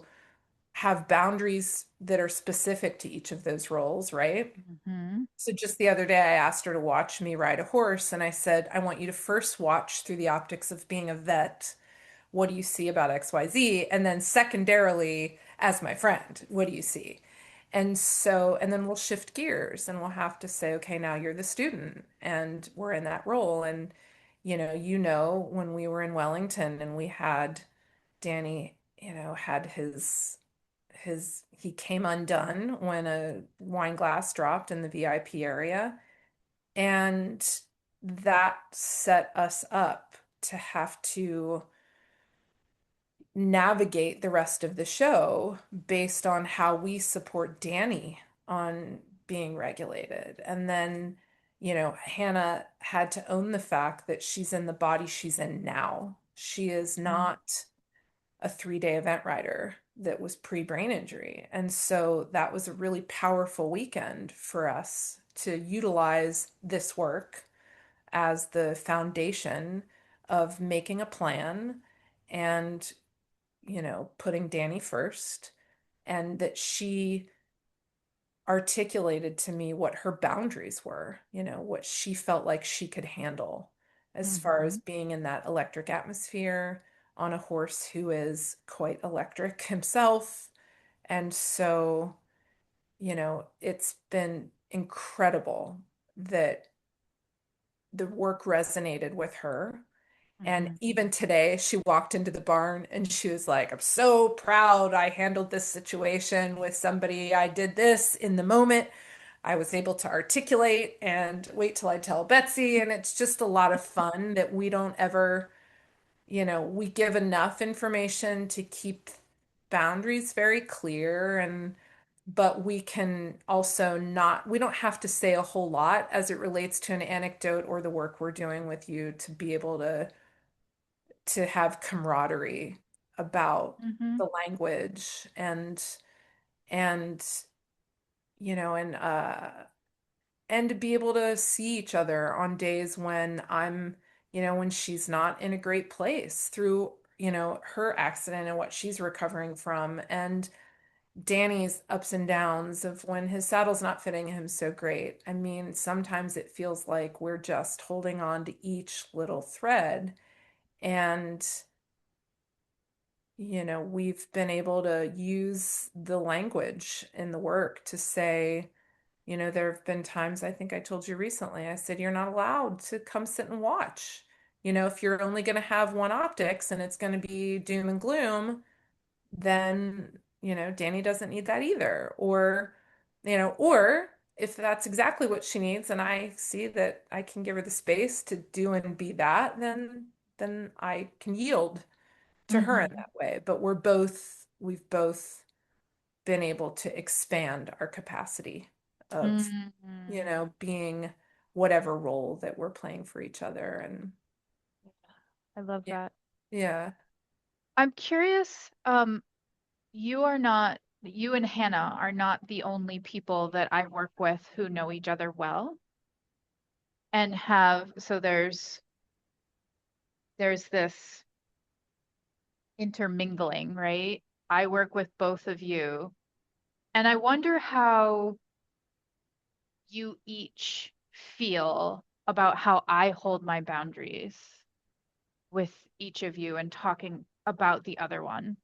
have boundaries that are specific to each of those roles, right? Hmm. So just the other day, I asked her to watch me ride a horse, and I said, I want you to first watch through the optics of being a vet. What do you see about XYZ? And then secondarily, as my friend, what do you see? And so, and then we'll shift gears and we'll have to say, okay, now you're the student and we're in that role. And, when we were in Wellington and we had Danny, had he came undone when a wine glass dropped in the VIP area. And that set us up to have to navigate the rest of the show based on how we support Danny on being regulated. And then, Hannah had to own the fact that she's in the body she's in now. She is not a 3-day event rider that was pre-brain injury. And so that was a really powerful weekend for us to utilize this work as the foundation of making a plan and, putting Danny first, and that she articulated to me what her boundaries were, what she felt like she could handle as far as Mm-hmm. being in that electric atmosphere on a horse who is quite electric himself. And so, it's been incredible that the work resonated with her. And Mm-hmm. even today, she walked into the barn and she was like, I'm so proud I handled this situation with somebody. I did this in the moment. I was able to articulate and wait till I tell Betsy. And it's just a lot of fun that we don't ever, we give enough information to keep boundaries very clear, and but we can also not, we don't have to say a whole lot as it relates to an anecdote or the work we're doing with you to be able to have camaraderie about Mm-hmm. the language and and to be able to see each other on days when when she's not in a great place through, her accident and what she's recovering from, and Danny's ups and downs of when his saddle's not fitting him so great. I mean, sometimes it feels like we're just holding on to each little thread. And, we've been able to use the language in the work to say, there have been times, I think I told you recently, I said, you're not allowed to come sit and watch. If you're only going to have one optics and it's going to be doom and gloom, then, Danny doesn't need that either. Or if that's exactly what she needs and I see that I can give her the space to do and be that, then I can yield to her in Mm-hmm. that way. But we've both been able to expand our capacity of, Mm-hmm. being whatever role that we're playing for each other. And I love yeah, that. yeah. I'm curious, you and Hannah are not the only people that I work with who know each other well and so there's this intermingling, right? I work with both of you, and I wonder how you each feel about how I hold my boundaries with each of you and talking about the other one,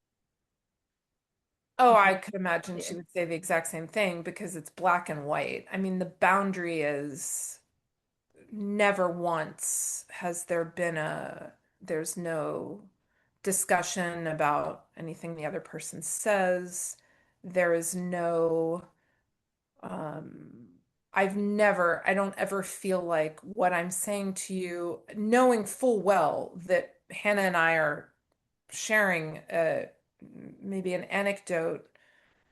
Oh, if I that could makes sense imagine to she you. would say the exact same thing because it's black and white. I mean, the boundary is never once has there been there's no discussion about anything the other person says. There is no, um, I don't ever feel like what I'm saying to you, knowing full well that Hannah and I are sharing maybe an anecdote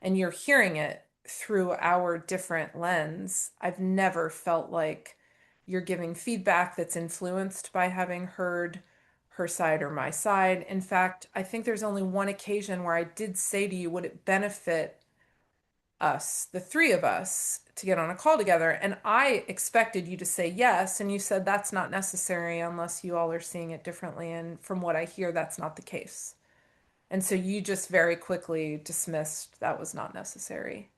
and you're hearing it through our different lens. I've never felt like you're giving feedback that's influenced by having heard her side or my side. In fact, I think there's only one occasion where I did say to you, would it benefit us, the three of us, to get on a call together? And I expected you to say yes. And you said that's not necessary unless you all are seeing it differently. And from what I hear, that's not the case. And so you just very quickly dismissed that was not necessary.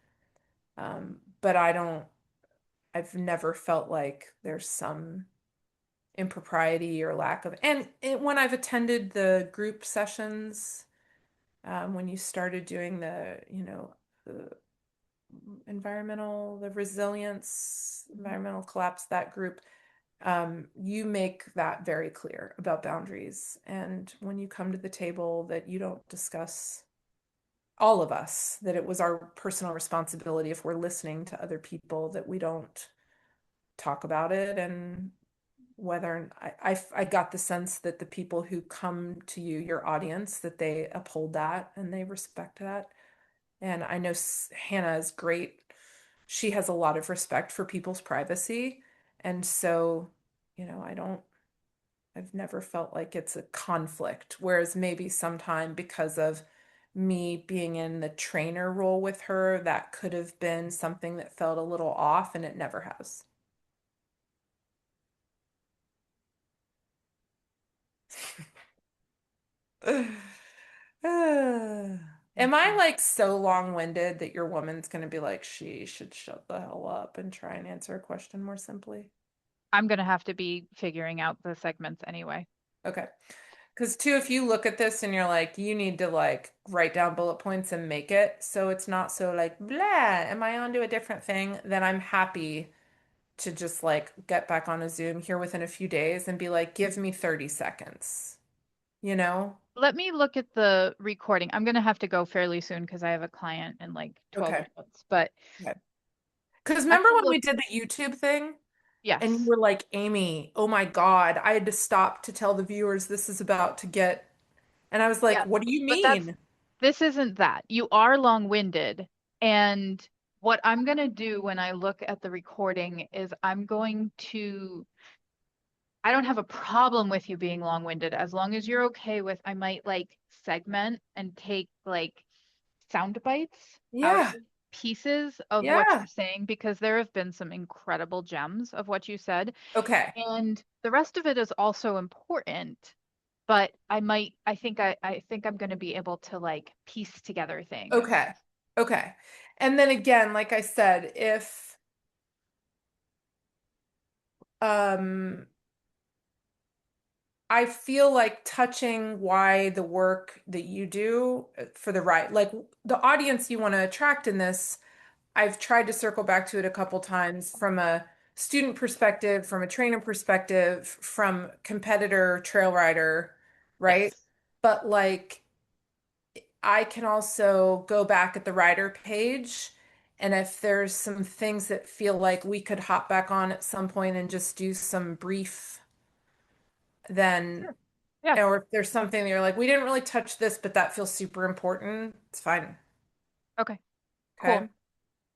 But I've never felt like there's some impropriety or lack of, and when I've attended the group sessions, when you started doing the the resilience, environmental collapse, that group, you make that very clear about boundaries. And when you come to the table, that you don't discuss all of us, that it was our personal responsibility if we're listening to other people that we don't talk about it. And whether I got the sense that the people who come to you, your audience, that they uphold that and they respect that. And I know Hannah is great. She has a lot of respect for people's privacy. And so, I don't, I've never felt like it's a conflict. Whereas maybe sometime because of me being in the trainer role with her, that could have been something that felt a little off, and it never has. Am I Mhm. like so long-winded that your woman's going to be like, she should shut the hell up and try and answer a question more simply? I'm gonna have to be figuring out the segments anyway. Okay. Because too, if you look at this and you're like, you need to like write down bullet points and make it so it's not so like, blah, am I on to a different thing? Then I'm happy to just like get back on a Zoom here within a few days and be like, give me 30 seconds, you know? Let me look at the recording. I'm gonna have to go fairly soon because I have a client in like 12 Okay. minutes, but Okay. Because I'm remember gonna when look. we did the YouTube thing and you Yes. were like, Amy, oh my God, I had to stop to tell the viewers this is about to get, and I was like, Yes. what do you But that's mean? this isn't that. You are long-winded. And what I'm gonna do when I look at the recording is I don't have a problem with you being long-winded as long as you're okay with I might like segment and take like sound bites out Yeah. of pieces of what Yeah. you're saying because there have been some incredible gems of what you said. Okay. And the rest of it is also important, but I think I'm going to be able to like piece together things. Okay. Okay. And then again, like I said, if um I feel like touching why the work that you do for the right, like the audience you want to attract in this, I've tried to circle back to it a couple times from a student perspective, from a trainer perspective, from competitor trail rider, right? Yes. But like I can also go back at the rider page, and if there's some things that feel like we could hop back on at some point and just do some brief, then, Sure. Yeah. or if there's something that you're like, we didn't really touch this, but that feels super important, it's fine. Okay. Cool. Okay.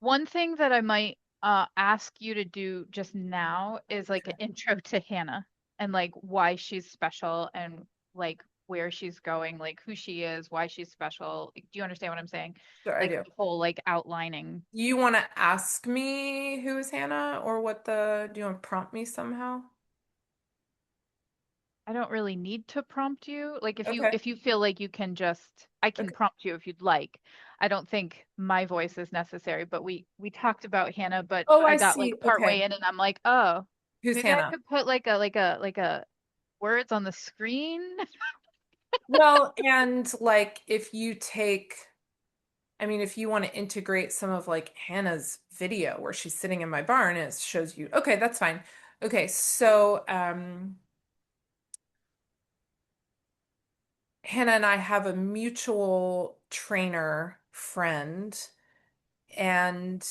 One thing that I might ask you to do just now is like an Okay. intro to Hannah and like why she's special and like where she's going, like who she is, why she's special. Like, do you understand what I'm saying? Sure, I Like do. the whole like outlining. You want to ask me who's Hannah or what do you want to prompt me somehow? I don't really need to prompt you. Like Okay. if you feel like you can just I can Okay. prompt you if you'd like. I don't think my voice is necessary, but we talked about Hannah, but Oh, I I got like see. part way Okay. in and I'm like, "Oh, Who's maybe I Hannah? could put like a words on the screen." Well, and like if you take, I mean, if you want to integrate some of like Hannah's video where she's sitting in my barn and it shows you, okay, that's fine. Okay, so Hannah and I have a mutual trainer friend, and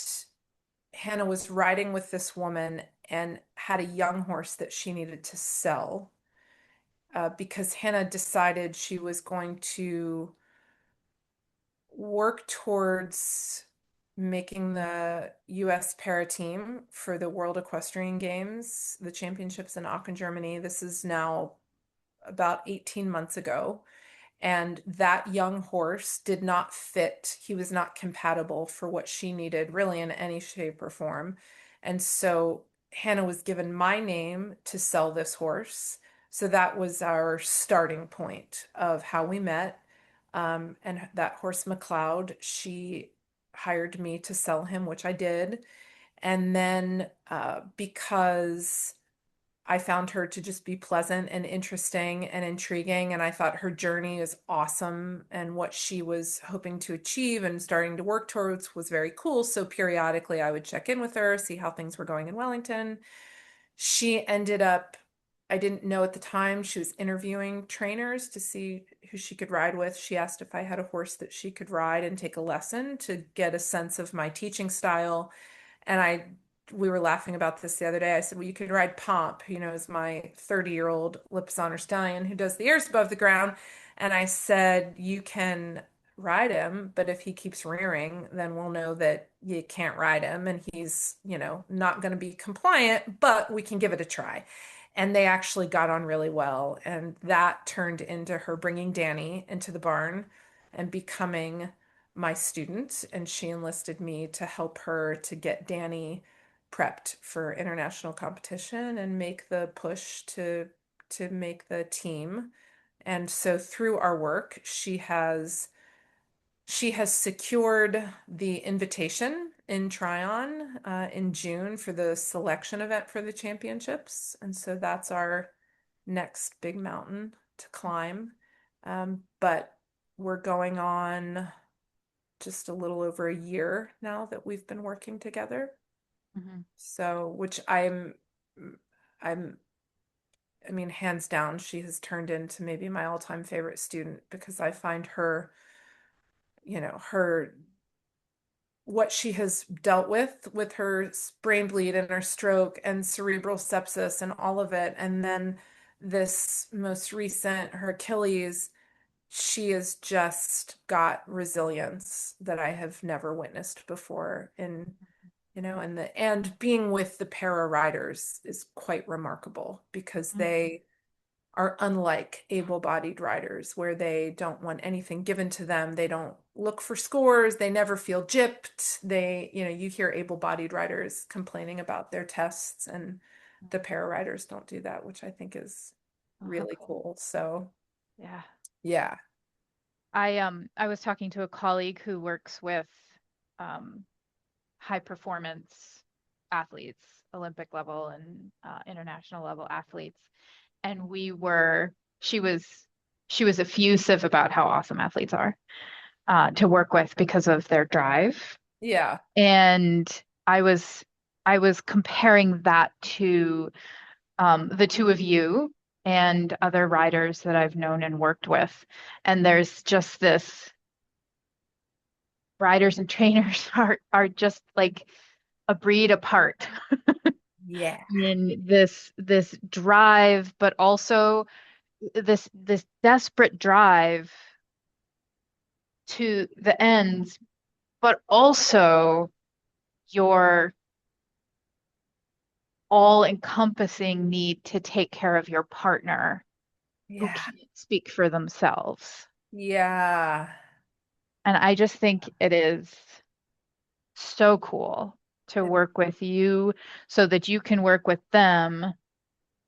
Hannah was riding with this woman and had a young horse that she needed to sell because Hannah decided she was going to work towards making the US para team for the World Equestrian Games, the championships in Aachen, Germany. This is now about 18 months ago. And that young horse did not fit. He was not compatible for what she needed, really, in any shape or form. And so Hannah was given my name to sell this horse. So that was our starting point of how we met. And that horse, McLeod, she hired me to sell him, which I did. And then because I found her to just be pleasant and interesting and intriguing. And I thought her journey is awesome. And what she was hoping to achieve and starting to work towards was very cool. So periodically I would check in with her, see how things were going in Wellington. She ended up, I didn't know at the time, she was interviewing trainers to see who she could ride with. She asked if I had a horse that she could ride and take a lesson to get a sense of my teaching style. And we were laughing about this the other day. I said, well, you could ride Pomp, is my 30-year-old Lipizzaner stallion who does the ears above the ground. And I said, you can ride him, but if he keeps rearing, then we'll know that you can't ride him and he's, not going to be compliant, but we can give it a try. And they actually got on really well. And that turned into her bringing Danny into the barn and becoming my student, and she enlisted me to help her to get Danny prepped for international competition and make the push to make the team. And so through our work, she has She has secured the invitation in Tryon in June for the selection event for the championships. And so that's our next big mountain to climb. But we're going on just a little over a year now that we've been working together. Mhm. So, which I'm, I mean, hands down, she has turned into maybe my all-time favorite student because I find her, her what she has dealt with her brain bleed and her stroke and cerebral sepsis and all of it. And then this most recent, her Achilles, she has just got resilience that I have never witnessed before and being with the para riders is quite remarkable because Mhm. they are unlike able-bodied riders where they don't want anything given to them. They don't look for scores. They never feel gypped. You hear able-bodied riders complaining about their tests, and the para riders don't do that, which I think is Oh, how really cool. cool. So, Yeah. yeah. I was talking to a colleague who works with um high performance athletes, Olympic level and international level athletes, and she was effusive about how awesome athletes are to work with because of their drive. Yeah. And I was I was comparing that to the two of you and other riders that I've known and worked with. And there's just this riders and trainers are just like a breed apart Yeah. in this drive, but also this desperate drive to the ends, but also your all-encompassing need to take care of your partner who Yeah. can't speak for themselves. Yeah. And I just think it is so cool to It- work with you so that you can work with them,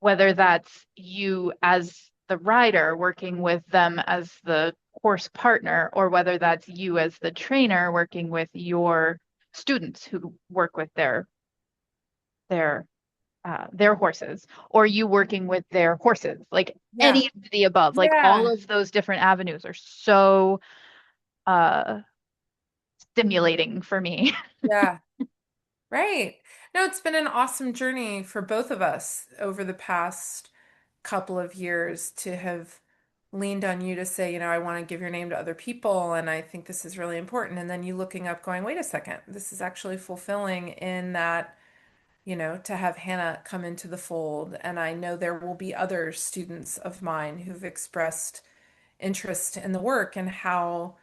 whether that's you as the rider working with them as the course partner, or whether that's you as the trainer working with your students who work with their their horses, or you working with their horses, like Yeah. any of the above, like all Yeah. of those different avenues are so uh stimulating for me. Yeah. Right. No, it's been an awesome journey for both of us over the past couple of years to have leaned on you to say, I want to give your name to other people, and I think this is really important. And then you looking up, going, wait a second, this is actually fulfilling in that, to have Hannah come into the fold. And I know there will be other students of mine who've expressed interest in the work and how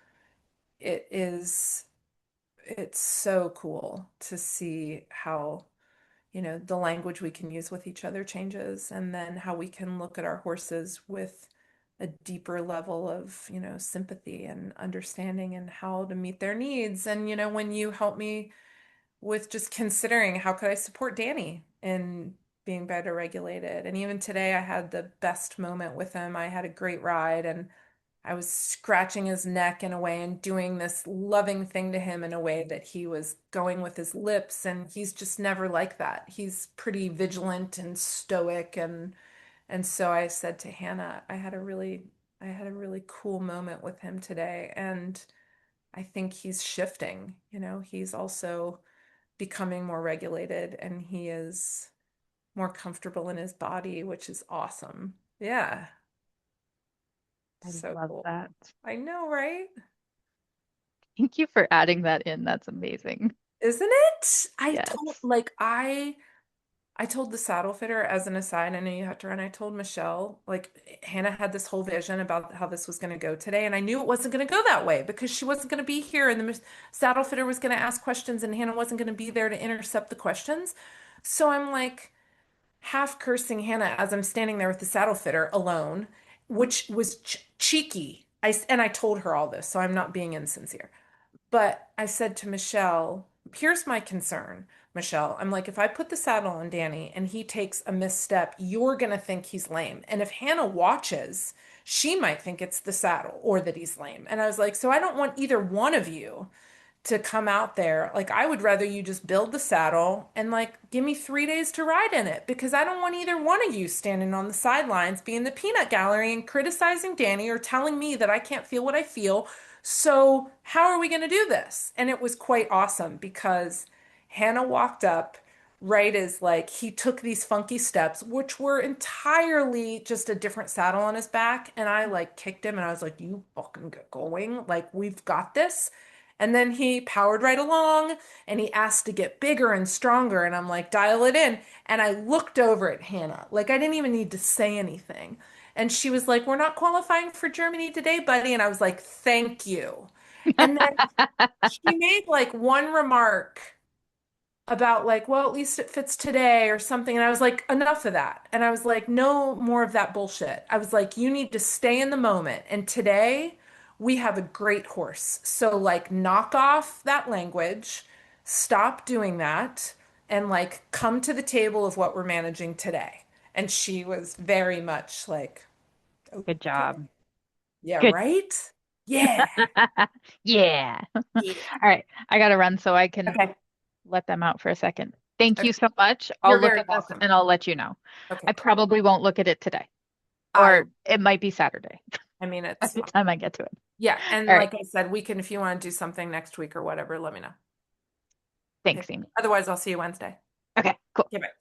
it is, it's so cool to see how the language we can use with each other changes, and then how we can look at our horses with a deeper level of, sympathy and understanding and how to meet their needs. And, when you help me with just considering how could I support Danny in being better regulated. And even today I had the best moment with him. I had a great ride and I was scratching his neck in a way and doing this loving thing to him in a way that he was going with his lips. And he's just never like that. He's pretty vigilant and stoic. And so I said to Hannah, I had a really cool moment with him today. And I think he's shifting. He's also becoming more regulated and he is more comfortable in his body, which is awesome. Yeah. I So love cool. that. I know, right? Thank you for adding that in. That's amazing. Isn't it? Yes. I told the saddle fitter as an aside, I know you have to run. I told Michelle, like Hannah had this whole vision about how this was going to go today, and I knew it wasn't going to go that way because she wasn't going to be here, and the saddle fitter was going to ask questions, and Hannah wasn't going to be there to intercept the questions. So I'm like half cursing Hannah as I'm standing there with the saddle fitter alone, which was cheeky. And I told her all this, so I'm not being insincere. But I said to Michelle, here's my concern, Michelle. I'm like, if I put the saddle on Danny and he takes a misstep, you're going to think he's lame. And if Hannah watches, She might think it's the saddle or that he's lame. And I was like, so I don't want either one of you to come out there. Like, I would rather you just build the saddle and like give me 3 days to ride in it because I don't want either one of you standing on the sidelines being the peanut gallery and criticizing Danny or telling me that I can't feel what I feel. So, how are we going to do this? And it was quite awesome because Hannah walked up right as like he took these funky steps, which were entirely just a different saddle on his back. And I like kicked him and I was like, you fucking get going. Like, we've got this. And then he powered right along and he asked to get bigger and stronger. And I'm like, dial it in. And I looked over at Hannah. Like, I didn't even need to say anything. And she was like, we're not qualifying for Germany today, buddy. And I was like, thank you. And then she made like one remark about like, well, at least it fits today or something. And I was like, enough of that. And I was like, no more of that bullshit. I was like, you need to stay in the moment. And today we have a great horse. So like knock off that language, stop doing that, and like come to the table of what we're managing today. And she was very much like, Good okay, job. yeah, Good. right? Yeah. Yeah. All Yeah. right. I gotta run so I can Okay. let them out for a second. Thank you Okay. so much. I'll You're look very at this welcome. and I'll let you know. Okay, I cool. probably won't look at it today, I or it might be Saturday I mean by it's the fine. time I get to it. Yeah, and All right. like I said, we can, if you want to do something next week or whatever, let me know. Okay. Thanks, Amy. Otherwise, I'll see you Wednesday. Okay, cool. Okay, bye.